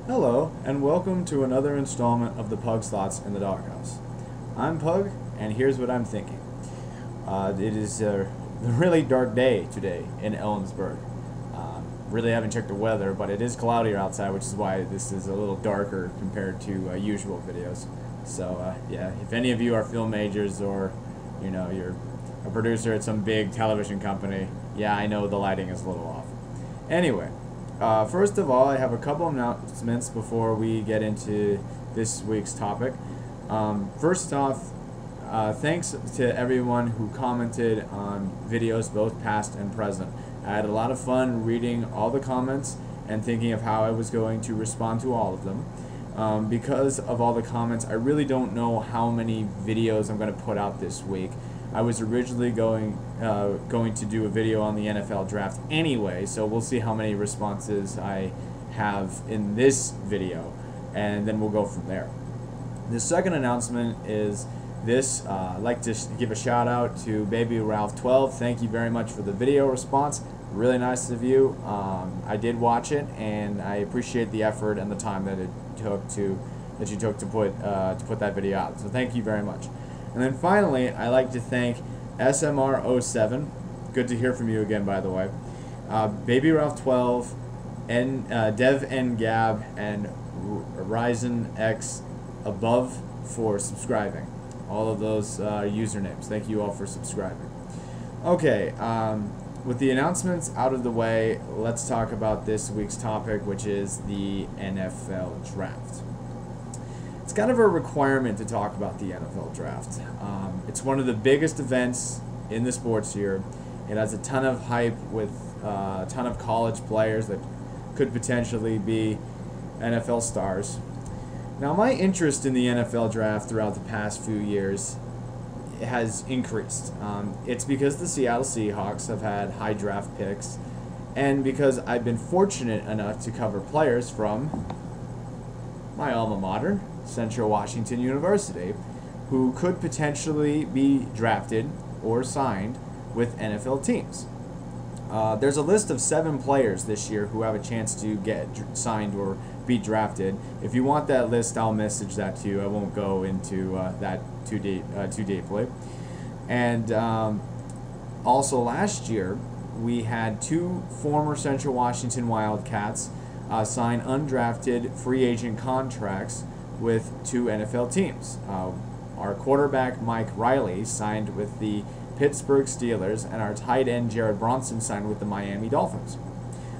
Hello, and welcome to another installment of the Pug's Thoughts in the Doghouse. I'm Pug, and here's what I'm thinking. It is a really dark day today in Ellensburg. Really haven't checked the weather, but it is cloudier outside, which is why this is a little darker compared to usual videos. So, yeah, if any of you are film majors or, you're a producer at some big television company, yeah, I know the lighting is a little off. Anyway, first of all, I have a couple of announcements before we get into this week's topic. First off, thanks to everyone who commented on videos both past and present. I had a lot of fun reading all the comments and thinking of how I was going to respond to all of them. Because of all the comments, I really don't know how many videos I'm going to put out this week. I was originally going to do a video on the NFL draft anyway, so we'll see how many responses I have in this video, and then we'll go from there. The second announcement is this. I'd like to give a shout out to Baby Ralph 12. Thank you very much for the video response. Really nice of you. I did watch it, and I appreciate the effort and the time that you took to put that video out. So thank you very much. And then finally, I'd like to thank SMR07. Good to hear from you again, by the way. Baby Ralph 12, Dev N Gab, and Ryzen X above for subscribing. All of those usernames. Thank you all for subscribing. Okay, with the announcements out of the way, let's talk about this week's topic, which is the NFL draft. It's kind of a requirement to talk about the NFL draft. It's one of the biggest events in the sports year. It has a ton of hype with a ton of college players that could potentially be NFL stars. Now, my interest in the NFL draft throughout the past few years has increased. It's because the Seattle Seahawks have had high draft picks, and because I've been fortunate enough to cover players from my alma mater, Central Washington University, who could potentially be drafted or signed with NFL teams. There's a list of 7 players this year who have a chance to get signed or be drafted. If you want that list, I'll message that to you. I won't go into that too deeply. And also last year, we had 2 former Central Washington Wildcats sign undrafted free agent contracts with 2 NFL teams. Our quarterback Mike Riley signed with the Pittsburgh Steelers, and our tight end Jared Bronson signed with the Miami Dolphins.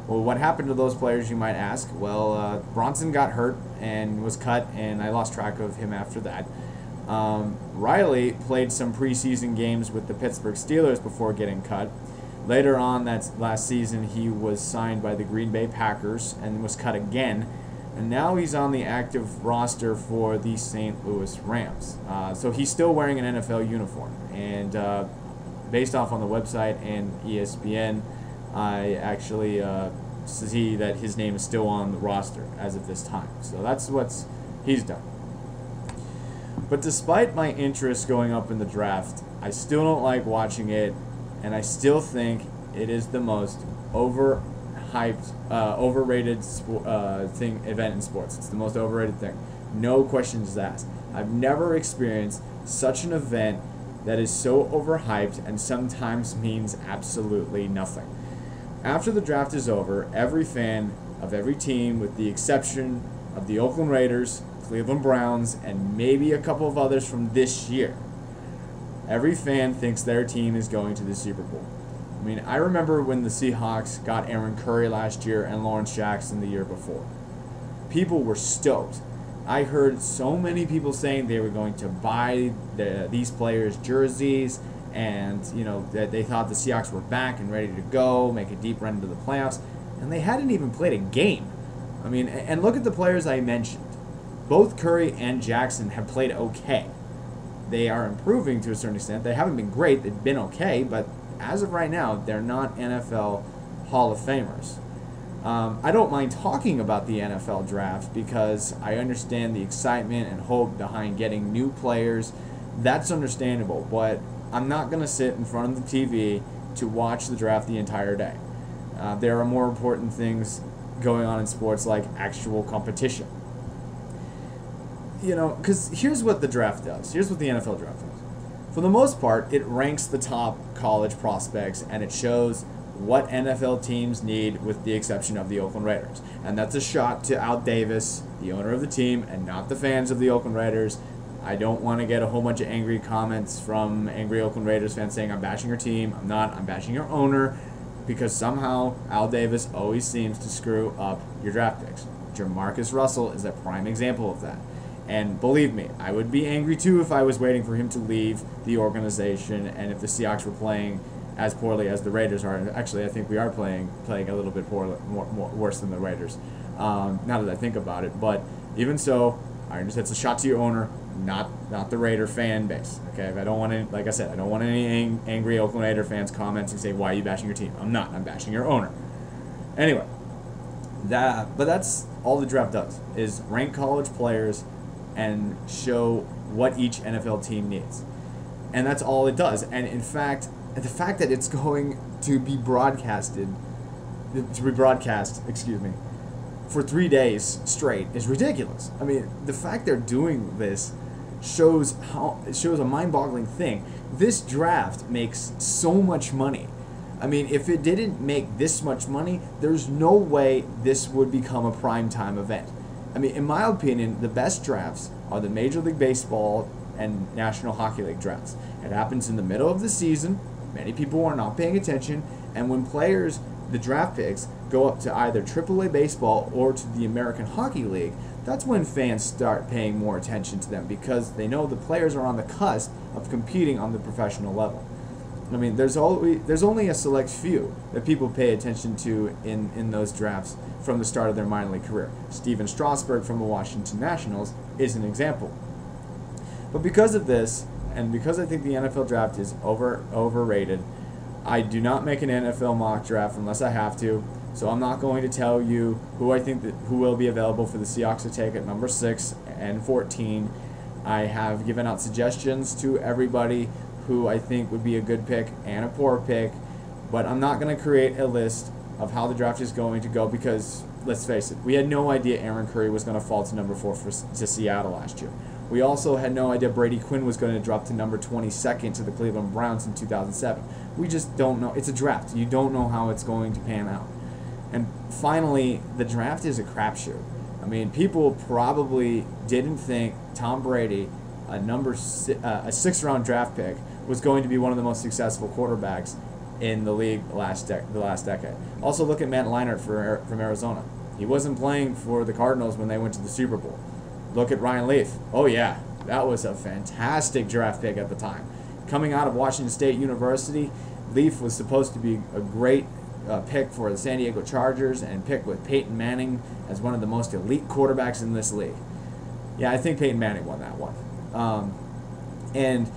Well, what happened to those players, you might ask? Well, Bronson got hurt and was cut, and I lost track of him after that. Riley played some preseason games with the Pittsburgh Steelers before getting cut. Later on that last season, he was signed by the Green Bay Packers and was cut again. And now he's on the active roster for the St. Louis Rams. So he's still wearing an NFL uniform. And based off on the website and ESPN, I actually see that his name is still on the roster as of this time. So that's what he's done. But despite my interest going up in the draft, I still don't like watching it, and I still think it is the most overrated event in sports. It's the most overrated thing. No questions asked. I've never experienced such an event that is so overhyped and sometimes means absolutely nothing. After the draft is over, every fan of every team, with the exception of the Oakland Raiders, Cleveland Browns, and maybe a couple of others from this year, every fan thinks their team is going to the Super Bowl. I mean, I remember when the Seahawks got Aaron Curry last year and Lawrence Jackson the year before. People were stoked. I heard so many people saying they were going to buy these players' jerseys, and that they thought the Seahawks were back and ready to go, make a deep run into the playoffs, and they hadn't even played a game. I mean, and look at the players I mentioned. Both Curry and Jackson have played okay. They are improving to a certain extent. They haven't been great. They've been okay, but as of right now, they're not NFL Hall of Famers. I don't mind talking about the NFL draft because I understand the excitement and hope behind getting new players. That's understandable, but I'm not going to sit in front of the TV to watch the draft the entire day. There are more important things going on in sports like actual competition. You know, because here's what the draft does. Here's what the NFL draft does. For the most part, it ranks the top college prospects and it shows what NFL teams need, with the exception of the Oakland Raiders. And that's a shot to Al Davis, the owner of the team, and not the fans of the Oakland Raiders. I don't want to get a whole bunch of angry comments from angry Oakland Raiders fans saying I'm bashing your team. I'm not. I'm bashing your owner, because somehow Al Davis always seems to screw up your draft picks. Jamarcus Russell is a prime example of that. And believe me, I would be angry too if I was waiting for him to leave the organization and if the Seahawks were playing as poorly as the Raiders are. Actually, I think we are playing a little bit more worse than the Raiders, now that I think about it. But even so, I understand it's a shot to your owner, not the Raider fan base. Okay, if I don't want any, like I said, I don't want any angry Oakland Raider fans commenting saying, "Why are you bashing your team?" I'm not. I'm bashing your owner. Anyway, but that's all the draft does, is rank college players and show what each NFL team needs. And that's all it does. And in fact, the fact that it's going to be broadcast, for 3 days straight is ridiculous. I mean, the fact they're doing this shows a mind-boggling thing. This draft makes so much money. I mean, if it didn't make this much money, there's no way this would become a primetime event. I mean, in my opinion, the best drafts are the Major League Baseball and National Hockey League drafts. It happens in the middle of the season. Many people are not paying attention. And when players, the draft picks, go up to either AAA baseball or to the American Hockey League, that's when fans start paying more attention to them, because they know the players are on the cusp of competing on the professional level. I mean, there's only a select few that people pay attention to in those drafts from the start of their minor league career. Steven Strasburg from the Washington Nationals is an example. But because of this, and because I think the NFL draft is overrated, I do not make an NFL mock draft unless I have to. So I'm not going to tell you who I think who will be available for the Seahawks to take at number 6 and 14. I have given out suggestions to everybody who I think would be a good pick and a poor pick, but I'm not going to create a list of how the draft is going to go, because let's face it, we had no idea Aaron Curry was going to fall to number 4 to Seattle last year. We also had no idea Brady Quinn was going to drop to number 22nd to the Cleveland Browns in 2007. We just don't know. It's a draft. You don't know how it's going to pan out. And finally, the draft is a crapshoot. I mean, people probably didn't think Tom Brady, a 6th-round draft pick, was going to be one of the most successful quarterbacks in the league the last decade. Also, look at Matt Leinart from Arizona. He wasn't playing for the Cardinals when they went to the Super Bowl. Look at Ryan Leaf. Oh yeah, that was a fantastic draft pick at the time. Coming out of Washington State University, Leaf was supposed to be a great pick for the San Diego Chargers, and picked with Peyton Manning as one of the most elite quarterbacks in this league. Yeah, I think Peyton Manning won that one. And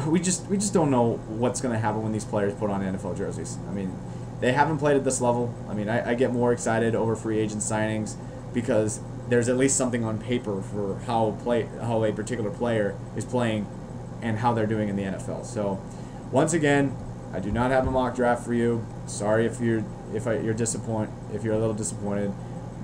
we just don't know what's going to happen when these players put on NFL jerseys. I mean, they haven't played at this level. I mean, I get more excited over free agent signings because there's at least something on paper for how a particular player is playing and how they're doing in the NFL. So, once again, I do not have a mock draft for you. Sorry if you're a little disappointed,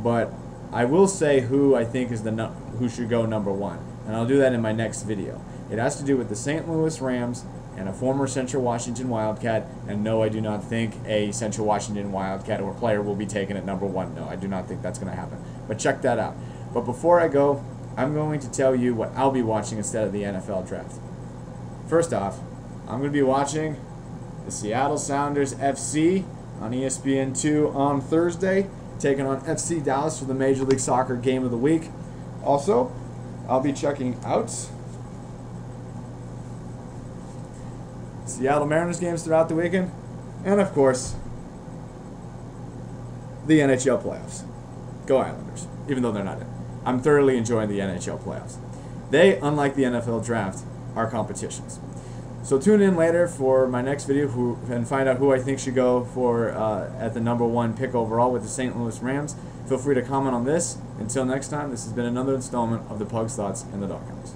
but I will say who I think is who should go number 1, and I'll do that in my next video. It has to do with the St. Louis Rams and a former Central Washington Wildcat. And no, I do not think a Central Washington Wildcat or player will be taken at number 1. No, I do not think that's going to happen. But check that out. But before I go, I'm going to tell you what I'll be watching instead of the NFL draft. First off, I'm going to be watching the Seattle Sounders FC on ESPN2 on Thursday, taking on FC Dallas for the Major League Soccer Game of the Week. Also, I'll be checking out Seattle Mariners games throughout the weekend, and of course, the NHL playoffs. Go Islanders, even though they're not in. I'm thoroughly enjoying the NHL playoffs. They, unlike the NFL draft, are competitions. So tune in later for my next video and find out who I think should go for at the number 1 pick overall with the St. Louis Rams. Feel free to comment on this. Until next time, this has been another installment of the Pug's Thoughts in the Doghouse.